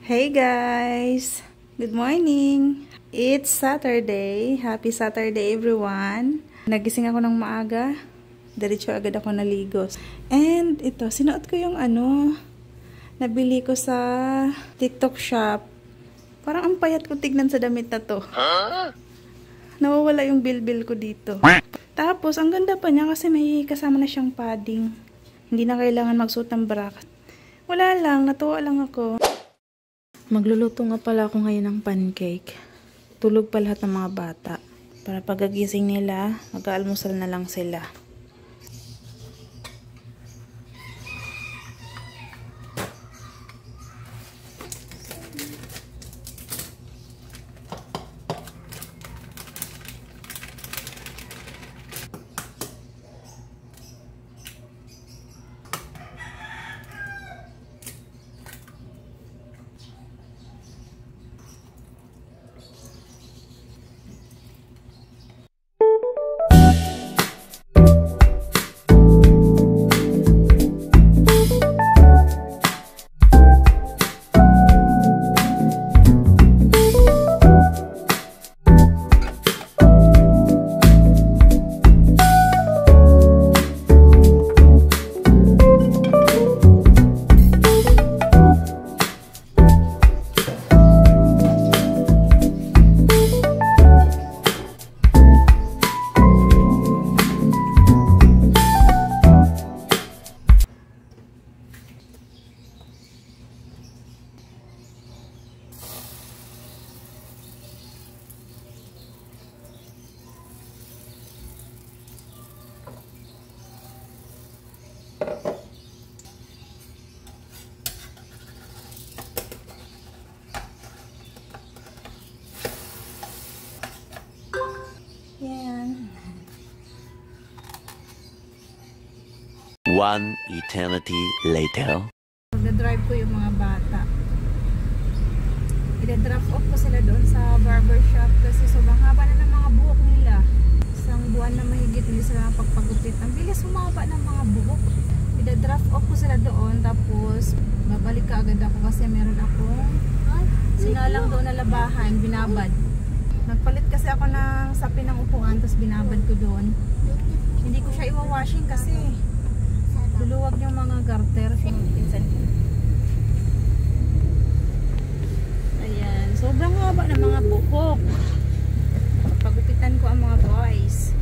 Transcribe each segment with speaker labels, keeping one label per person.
Speaker 1: Hey guys! Good morning! It's Saturday. Happy Saturday everyone! Nagising ako ng maaga. Diretso agad ako naligo. And ito, sinuot ko yung nabili ko sa TikTok shop. Parang ang payat ko tignan sa damit na to. Nawawala yung bilbil ko dito. Tapos, ang ganda pa niya kasi may kasama na siyang padding. Hindi na kailangan magsuot ng bra. Wala lang, natuwa lang ako. Magluluto nga pala ako ngayon ng pancake. Tulog pa lahat ng mga bata. Para pagagising nila, mag-aalmusal na lang sila. Yan.
Speaker 2: One eternity later.
Speaker 1: Magdadrive ko yung mga bata. I-drop off ko sila doon sa barbershop kasi sobrang haba na ng mga buhok nila. Isang buwan na mahigit nila sila pagpagupit. Ang bilis humaba ng mga buhok. I-drop off ko sila doon tapos babalik ka agad ako kasi meron akong sinalang doon na labahan, binabad. Nagpalit kasi ako ng sapi ng upuan tapos binabad ko doon. Hindi ko siya iwa-washing kasi luluwag yung mga garter. Ayan, sobrang haba ng mga buhok. Pagupitan ko ang mga boys.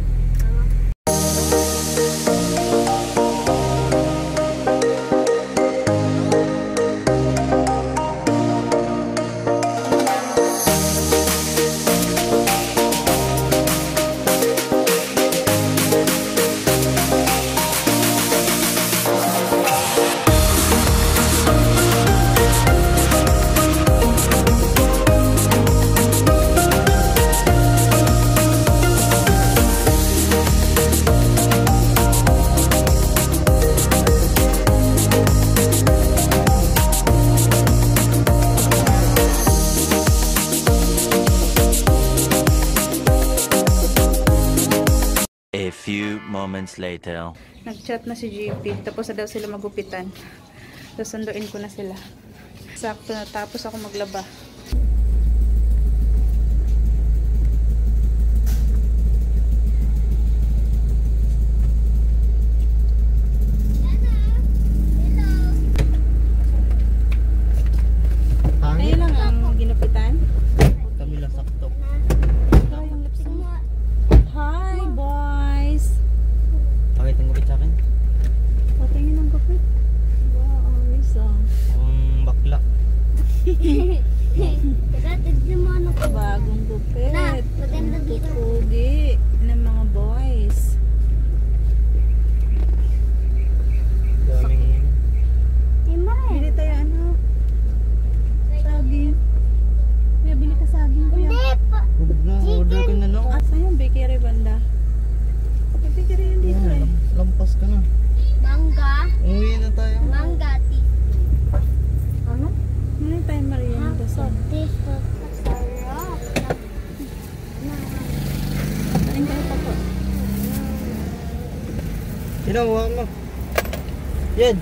Speaker 2: A few moments later.
Speaker 1: Nag-chat na si JP. Tapos na daw sila magupitan. Tapos sunduin ko na sila. Sakto na tapos ako maglaba. Ayun lang ang ginupitan.
Speaker 3: Kami lang sakto.
Speaker 1: Hi boys!
Speaker 3: Pakita ang gupit sa akin.
Speaker 1: Patingin ang gupit. Wow, awesome.
Speaker 3: Ang bakla.
Speaker 1: Bagong gupit. Pugi ng mga boys.
Speaker 3: Daming
Speaker 1: Bili tayo saging. May bili ka saging ko yan.
Speaker 3: hubog na. Order ka na no.
Speaker 1: Asa yung bakery banda? May bakery yun dito eh.
Speaker 3: Lampas ka na.
Speaker 4: Mangga.
Speaker 3: Umuwi na tayo.
Speaker 4: Mangga tea.
Speaker 1: Ano? Ano tayo merienda sa?
Speaker 4: Dito. Sarap.
Speaker 1: Kain tayo pa po.
Speaker 3: Ginawa mo. Yan.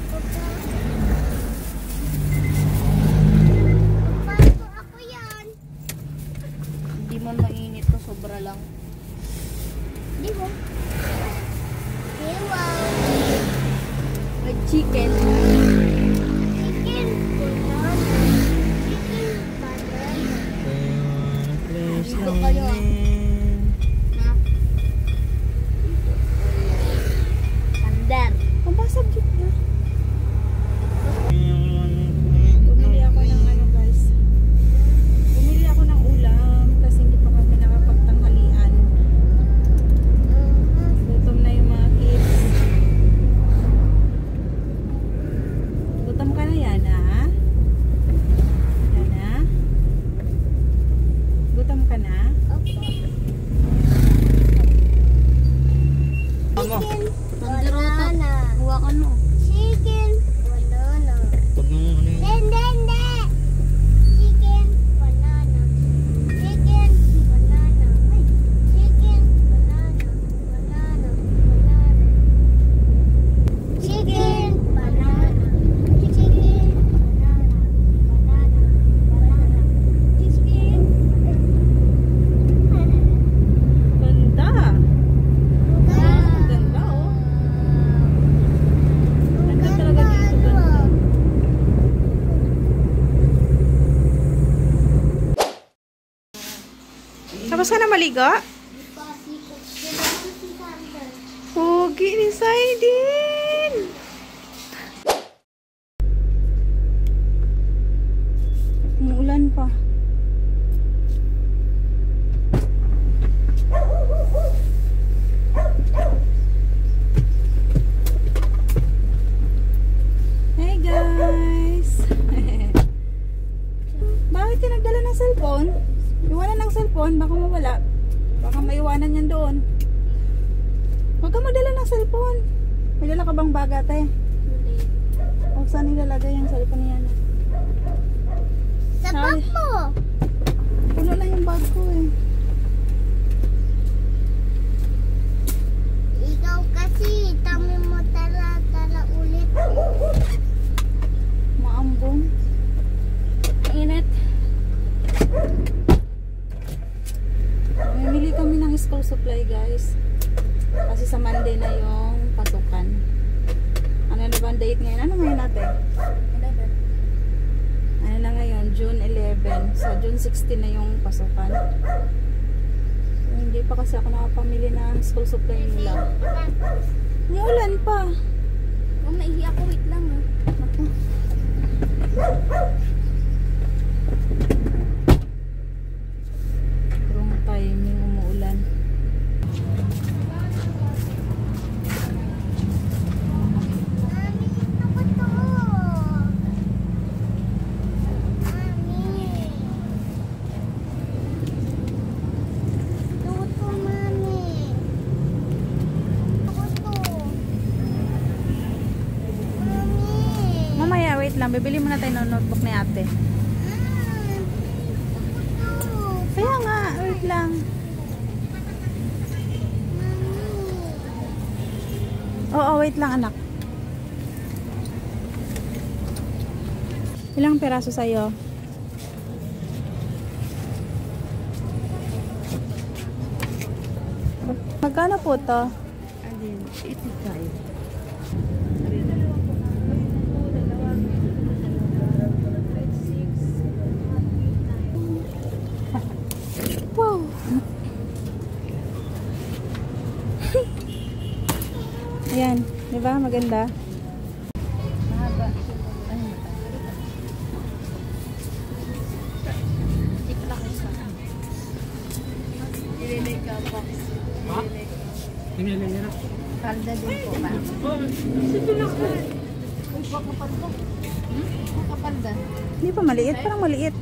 Speaker 1: Tapos ka na maligo? Pogi ni Saidin! Umuulan pa. Hey guys! Bakit ka nagdala ng cellphone? Iwanan ng cellphone, baka mawala. Baka maiwanan yan doon. Huwag ka magdala ng cellphone. May dala ka bang baga, te? O saan nilalagay yung cellphone niya?
Speaker 4: Sa bag mo.
Speaker 1: Puno na yung bag ko eh.
Speaker 4: Ikaw kasi, tami mo tala ulit.
Speaker 1: Maambon. Init. Mamili kami ng school supply guys. Kasi sa Monday na yung pasukan. Ano na ba ang date ngayon? Ano ngayon natin? 11. Ano na ngayon? June 11. So June 16 na yung pasukan. So, hindi pa kasi ako nakapamili ng school supply nila. May ulan pa.
Speaker 4: Kung naihi ako, wait lang ah.
Speaker 1: Ako. Wrong timing, umuulan.
Speaker 4: Mami, ito ko to. Mami. Ito to, mami. Ito to. Mami.
Speaker 1: Mamaya, wait lang. Bibili muna tayo ng notebook ni ate. Kaya nga, wait lang. Oo, wait lang anak. Ilang peraso sa'yo? Magkano po to? Wow! Ayan, di ba? Maganda. Mahaba. Ano ba? Ililay ka box.
Speaker 3: Ha? Tingnan niya na.
Speaker 1: Palda din po ba?
Speaker 4: Kapalda.
Speaker 1: Hindi pa maliit, parang maliit.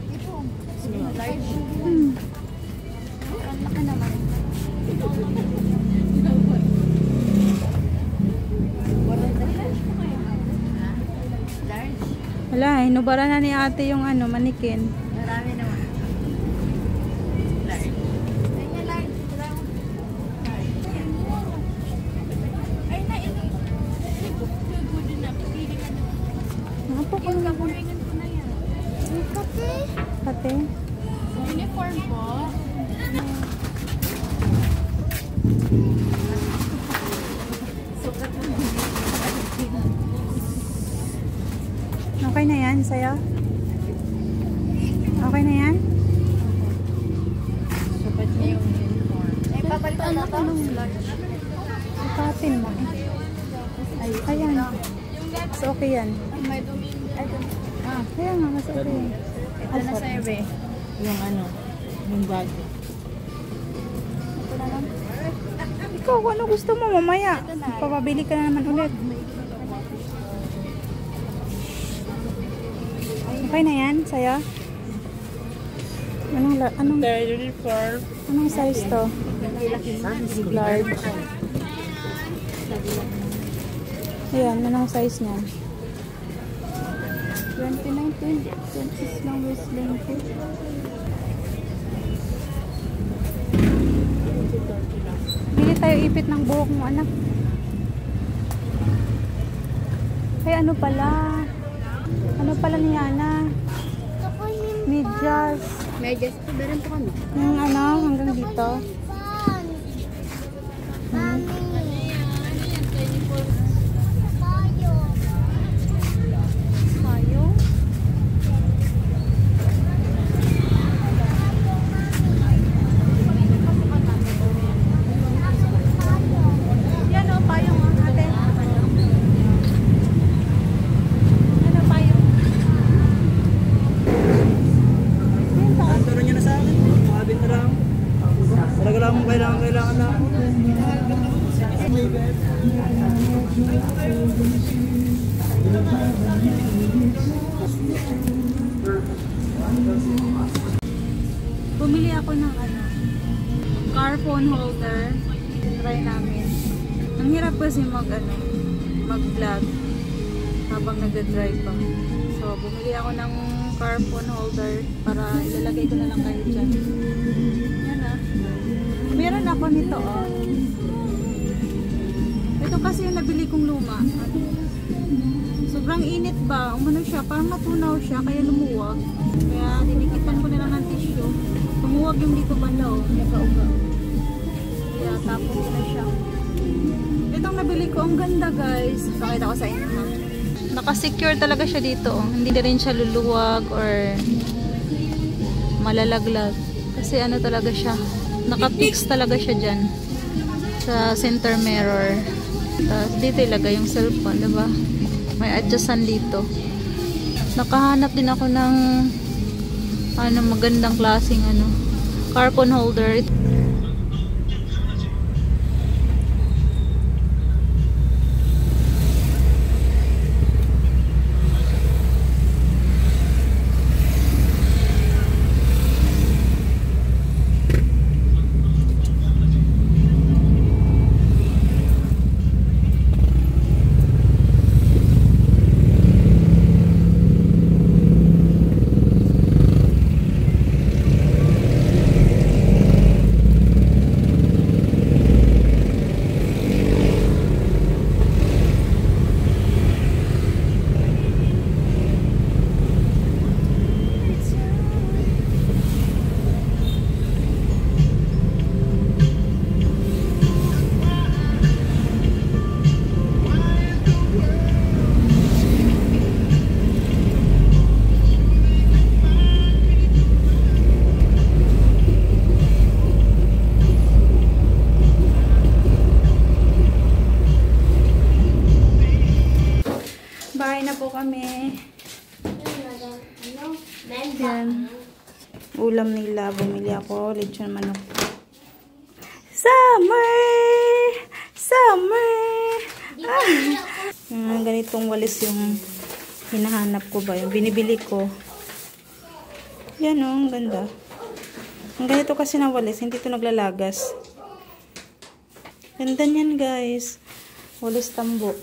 Speaker 4: Large. Ang laki naman. Large.
Speaker 1: Wala, hinubara na ni ate yung ano, manikin.
Speaker 4: Marami naman. Large. Kanya large. Ay, nainit.
Speaker 1: Ano po kung
Speaker 4: Kapuringan ko na yan. Kasi?
Speaker 1: ate?
Speaker 4: Uniform po.
Speaker 1: Okay na yan sa'yo? Okay na yan?
Speaker 4: Sapat niya yung uniform. Eh, papalitan na to?
Speaker 1: Ikatin mo. Ayan. So, okay yan.
Speaker 4: May dumi.
Speaker 1: Kaya nga, mas okay.
Speaker 4: Ito na sa ebe. Yung ano, yung bag.
Speaker 1: Ikaw, kung ano gusto mo mamaya. Papabili ka na naman ulit. Okay na yan sa'yo? Anong size to? Large. Ayan, anong size niya? 29, 20 lang waist length. Bili tayo ipit ng buhok mo, anak. Ay, ano pala? Ano pala ni Yana? Medyas.
Speaker 4: Medyas po, meron po kami.
Speaker 1: Yung ano, hanggang dito. Tayo. Bumili ako ng ano, car phone holder. Try namin. Ang hirap kasi mag-vlog habang nagda-drive pa. So, bumili ako ng car phone holder para ilalagay ko na lang kayo dyan. Yan ah. Meron ako nito oh. Ito kasi yung nabili kong luma. Sobrang init ba? Umano siya, parang natunaw siya, kaya lumuwag. Kaya dinikitan ko na lang ng tissue. Lumuwag yung dito banda oh. Naka-uga. Kaya tapos na siya. Itong nabili ko, ang ganda guys. Pakita ko sa inyo ha. Naka-secure talaga siya dito. Oh. Hindi na rin siya luluwag or malalaglag. Kasi ano talaga siya. Naka-fix talaga siya dyan. Sa center mirror. Tapos dito ilagay yung cellphone. Diba? May adjustan dito. Nakahanap din ako ng magandang klaseng car phone holder. Bahay na po kami. Yan. Ulam nila. Bumili ako. Lechon manok. Summer! Summer! Ganitong walis yung hinahanap ko ba. Yung binibili ko. Yan o. Ang ganda. Ang ganito kasi na walis. Hindi ito naglalagas. Ganda niyan guys. Walis tambo.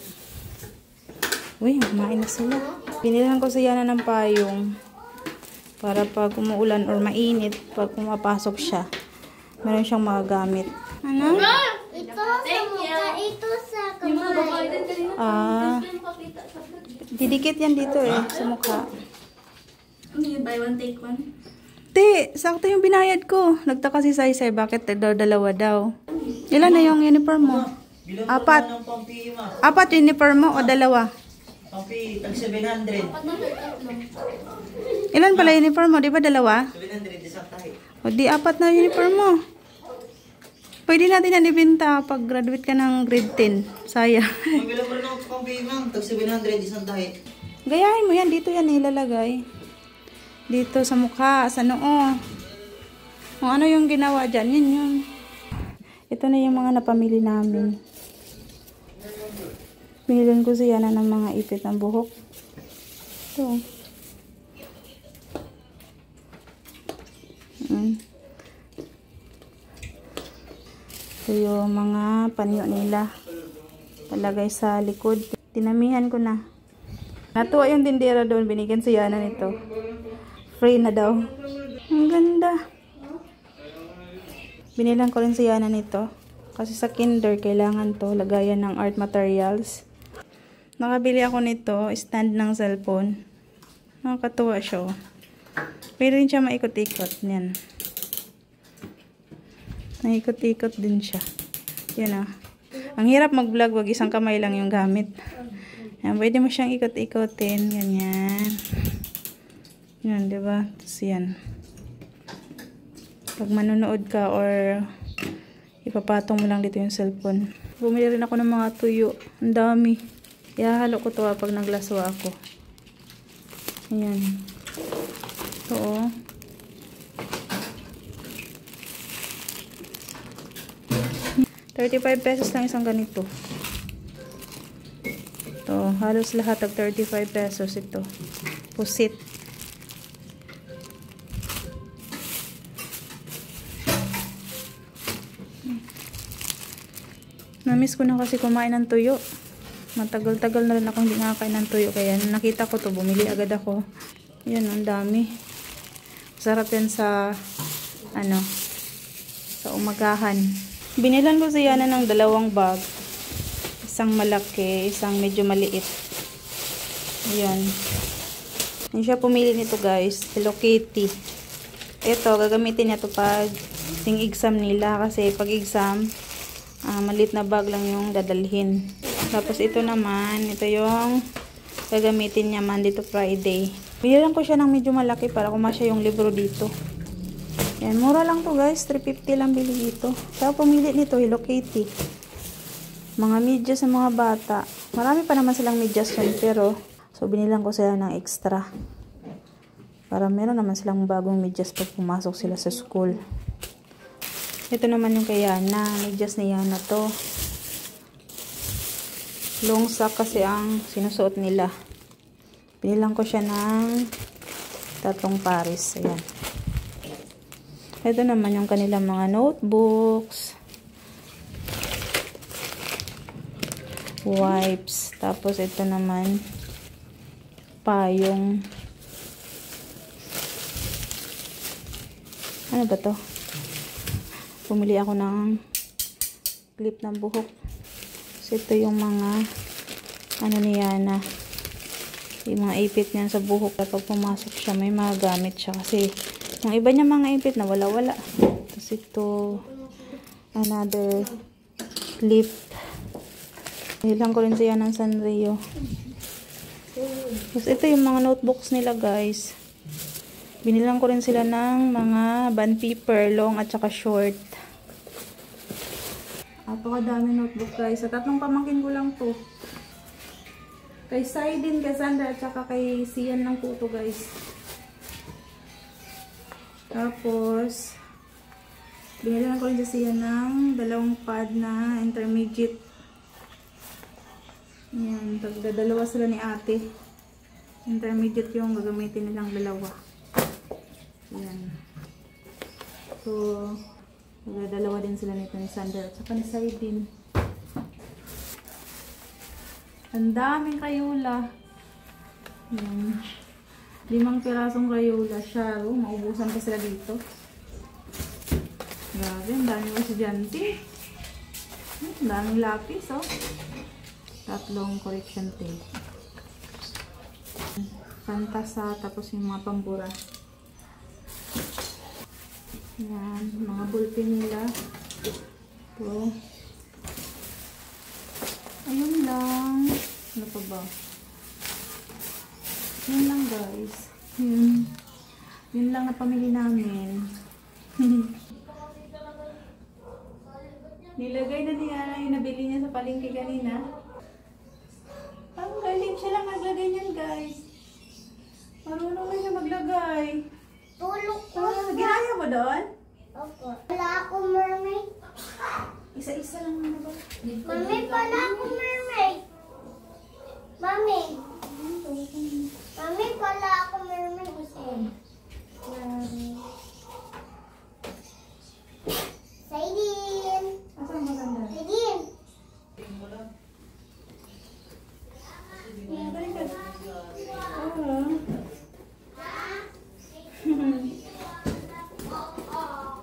Speaker 1: Uy, kumain na sila. Pinilahan ko sa Yana ng payong para pag umuulan or mainit, pag pumapasok siya, meron siyang magagamit. Ano?
Speaker 5: Ito sa mukha, ito sa kamay.
Speaker 1: Didikit yan dito eh, sa mukha.
Speaker 4: Ano yung buy one, take one?
Speaker 1: Sakto yung binayad ko. Nagtaka si Saysay, bakit dalawa daw? Ilan na yung uniform mo? 4. 4 uniform mo o dalawa?
Speaker 3: Pampi, tag 700.
Speaker 1: Ilan pala uniform mo? Di ba dalawa?
Speaker 3: 700, isang tahi.
Speaker 1: O di 4 na uniform mo. Pwede natin yan ibenta pag graduate ka ng grade 10. Sayang.
Speaker 3: Mabila mo rin ako pampi, ma'am. Tag 700, isang tahi.
Speaker 1: Gayahin mo yan. Dito yan ilalagay. Dito sa mukha, sa noo. Kung ano yung ginawa dyan, yun yun. Ito na yung mga napamili namin. Pinilan ko siya na ng mga ipit ng buhok. Ito. Ito yung mga panyo nila. Palagay sa likod. Tinamihan ko na. Natuwa yung tindera doon. Binigyan siya na nito. Free na daw. Ang ganda. Binilan ko rin siya na nito. Kasi sa kinder, kailangan to. Lagayan ng art materials. Nakabili ako nito, stand ng cellphone. Nakakatuwa siya. Pwede rin siya maikot-ikot. Yan. Maikot-ikot din siya. Yan ah. Ang hirap mag-vlog, wag isang kamay lang yung gamit. Yan, pwede mo siyang ikot-ikotin. Ganyan. Yan, diba? Tapos yan. Pag manonood ka or ipapatong mo lang dito yung cellphone. Bumili rin ako ng mga tuyo. Ang dami. Ihahalo ko to pag naglaswa ako. Ayan. Ito oh. ₱35 lang isang ganito. Ito. Halos lahat ng ₱35 ito. Pusit. Namiss ko na kasi kumain ng tuyo. Matagal-tagal na rin akong hindi nakakain ng tuyo. Kaya nakita ko to, bumili agad ako. Yan, ang dami. Sarap yan sa, sa umagahan. Binilan ko si Yana ng 2 bag. Isang malaki, isang medyo maliit. Ayan. Yan siya pumili nito guys. Hello Kitty. Ito, gagamitin niya to pag ting exam nila. Kasi pag exam, maliit na bag lang yung dadalhin. Tapos ito naman, ito yung gagamitin niya Monday to Friday. Binilan ko siya ng medyo malaki para kumasya yung libro dito. Yan, mura lang to guys. 350 lang bili dito. Kaya pumili nito, Hello Kitty. Mga medyas sa mga bata. Marami pa naman silang medyas yan, pero so binilang ko sila ng extra. Para meron naman silang bagong medyas pag pumasok sila sa school. Ito naman yung kay Yana. Medyas ni Yana to. Long sock kasi ang sinusuot nila. Binilang ko siya ng 3 pares. Ayan. Ito naman yung kanilang mga notebooks, wipes, tapos ito naman payong, ano ba to? Pumili ako ng clip ng buhok. So ito yung mga ni Yana, yung mga ipit niya sa buhok. Kapag pumasok siya, may mga gamit siya kasi yung iba niya mga ipit na wala-wala. Tapos ito, another clip. Hilang ko rin siya ng Sanrio. Tapos ito yung mga notebooks nila guys. Binilang ko rin sila ng mga bond paper, long at saka short. Napakadami notebook guys. Sa 3 pamangkin ko lang to. Kay Saidin, kay Sandra, at saka kay Sian lang po to guys. Tapos, binilan ko rin siya ng 2 pad na intermediate. Yan, tagdadalawa sila ni ate. Intermediate yung gagamitin nilang 2. Yan. So, tagdadalawa din sila nito ni Sander at saka ni Saidin. Ang daming Crayola. Yan. 5 pirasong Crayola siya. Maubusan pa sila dito. Grabe, ang daming estudyante. Ang daming lapis, oh. 3 correction tape. Pantasa, tapos yung mga pambura. Yan, mga ballpen nila. Ito. Ayun lang. Ano pa ba? Yun lang guys. Yun lang na pamili namin. Nilagay na niya yung nabili niya sa palengke kanina. Ang galing siya lang maglagay niyan guys. Marunong na siya maglagay.
Speaker 5: Tulog ko.
Speaker 1: Ginaya mo doon?
Speaker 5: Opo. Wala akong mermaid.
Speaker 1: Isa-isa lang na ba?
Speaker 5: Mami, wala akong mermaid. Mami. Mami, wala akong mermaid. Saidin.
Speaker 1: Asan mo ganda?
Speaker 5: Saidin.
Speaker 1: Galing ka.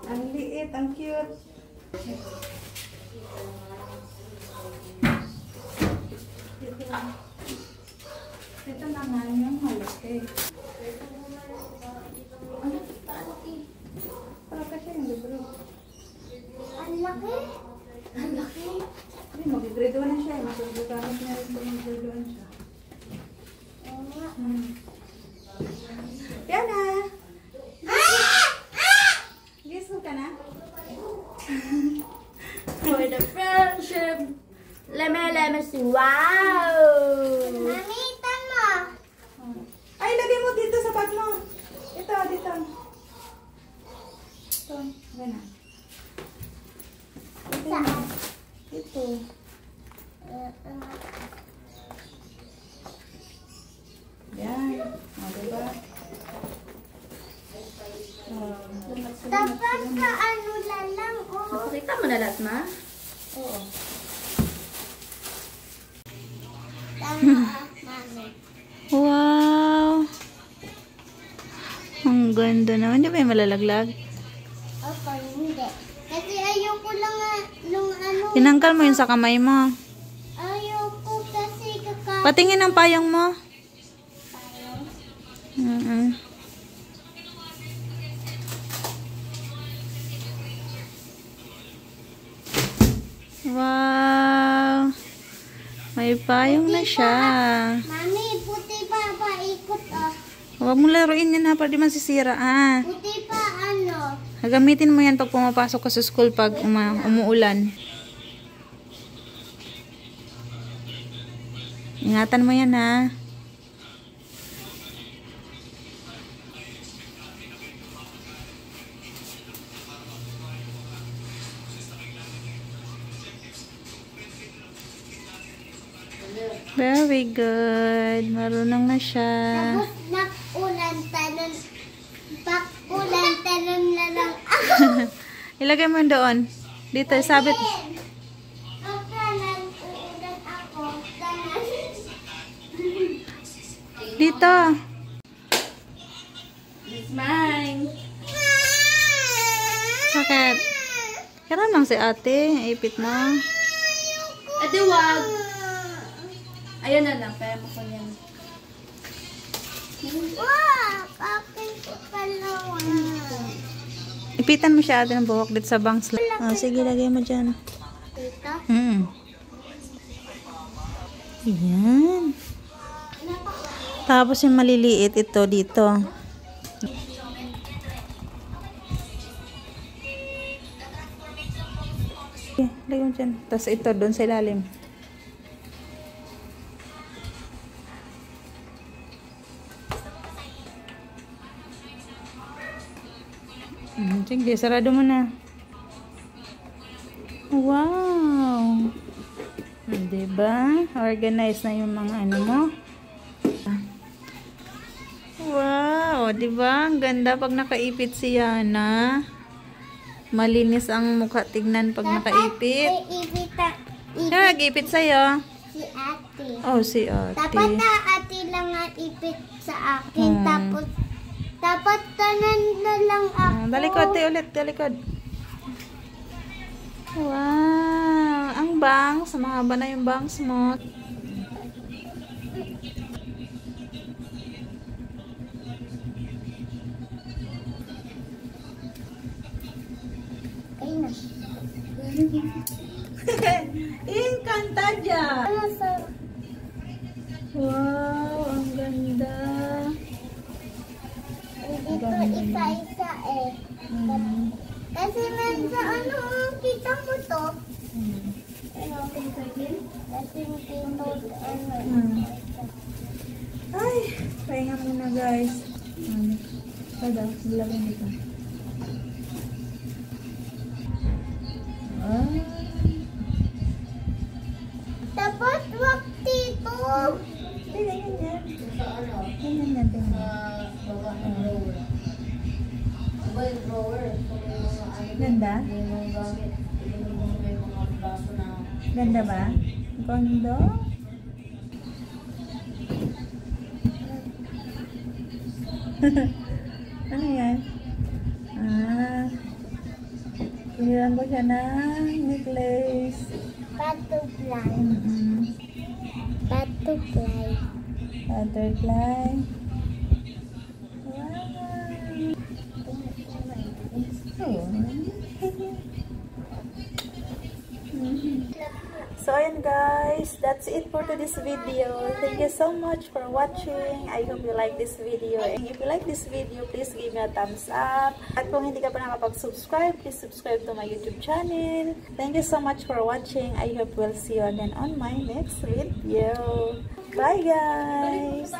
Speaker 1: Ang liit, ang cute. Ito naman yung malaki. Para kasi yung libro.
Speaker 5: Ang laki. Ang laki.
Speaker 1: Hindi, mag-grade 1 na siya. Magagagamit niya rin yung grade 1 siya. Yana! Gusto ka na?
Speaker 4: For the friendship. Leme si wow!
Speaker 5: Mami, itan mo.
Speaker 1: Ay, lagay mo dito sa bag mo. Ito, dito. Ito, gana.
Speaker 5: Saan?
Speaker 1: Ito. Yan. O, diba?
Speaker 5: Dapat ka ano lang, oh.
Speaker 4: Pakita mo na lahat, ma?
Speaker 1: Oo.
Speaker 5: Mami.
Speaker 1: Wow! Ang ganda naman. Hindi ba yung malalaglag?
Speaker 5: Opo, hindi. Kasi ayoko lang yung ano.
Speaker 1: Tinanggal mo yun sa kamay mo.
Speaker 5: Ayoko kasi kakain.
Speaker 1: Patingin ang payong mo. Wow! May payong na siya.
Speaker 5: Mami, puti pa paikot ah.
Speaker 1: Huwag mo laruin yan ha, para di masisira ah.
Speaker 5: Puti pa ano.
Speaker 1: Gamitin mo yan pag pumapasok ka sa school pag umuulan. Ingatan mo yan ha. Very good. Marunong na siya.
Speaker 5: Tapos nakulan tanon na lang ako.
Speaker 1: Ilagay mo doon. Dito, sabit.
Speaker 5: Pagkanan, uulan ako. Tanan.
Speaker 1: Dito.
Speaker 4: It's mine.
Speaker 1: Bakit? Karan lang si ate. Ipit mo.
Speaker 4: Ate, wag. Ayan na lang, kaya mo ko yan.
Speaker 5: Wow! Kapin ko palawa.
Speaker 1: Ipitan mo siya ate ng buhok dito sa bangs. Sige, lagay mo dyan.
Speaker 5: Dito?
Speaker 1: Ayan. Tapos yung maliliit, ito dito. Okay, lagay mo dyan. Tapos ito doon sa ilalim. Sige, sarado mo na. Wow! Diba? Organize na yung mga ano mo. Wow! Diba? Ang ganda pag nakaipit si Yana. Malinis ang mukha tignan pag nakaipit. Sino nag-ipit sa'yo?
Speaker 5: Si ate.
Speaker 1: Oh, si ate.
Speaker 5: Dapat ate lang ang ipit sa akin. Tapos, dapat tanan na lang ako.
Speaker 1: Talikod, ulit. Talikod. Wow! Ang bangs. Mahaba na yung bangs mo.
Speaker 5: Ayun na.
Speaker 1: Encantadia!
Speaker 5: Ano sa...
Speaker 1: Wow! Ang ganda.
Speaker 5: Dito isa-isa eh. Kasi man sa ano, kita mo to. Ano, kasi dito, ano.
Speaker 1: Ay! Pahinga muna guys. Sada, silagay dito.
Speaker 5: Tapos wag dito.
Speaker 1: Ganyan yan. Ganyan yan. Ganda? Ganda ba? Kondo? Ano yan? Pinilang ko siya ng necklace.
Speaker 5: Butterfly. Butterfly.
Speaker 1: Butterfly. So ayan guys, that's it for today's video. Thank you so much for watching. I hope you like this video. And if you like this video, please give me a thumbs up. At kung hindi ka pa nakapag-subscribe, please subscribe to my YouTube channel. Thank you so much for watching. I hope we'll see you again on my next video. Bye guys!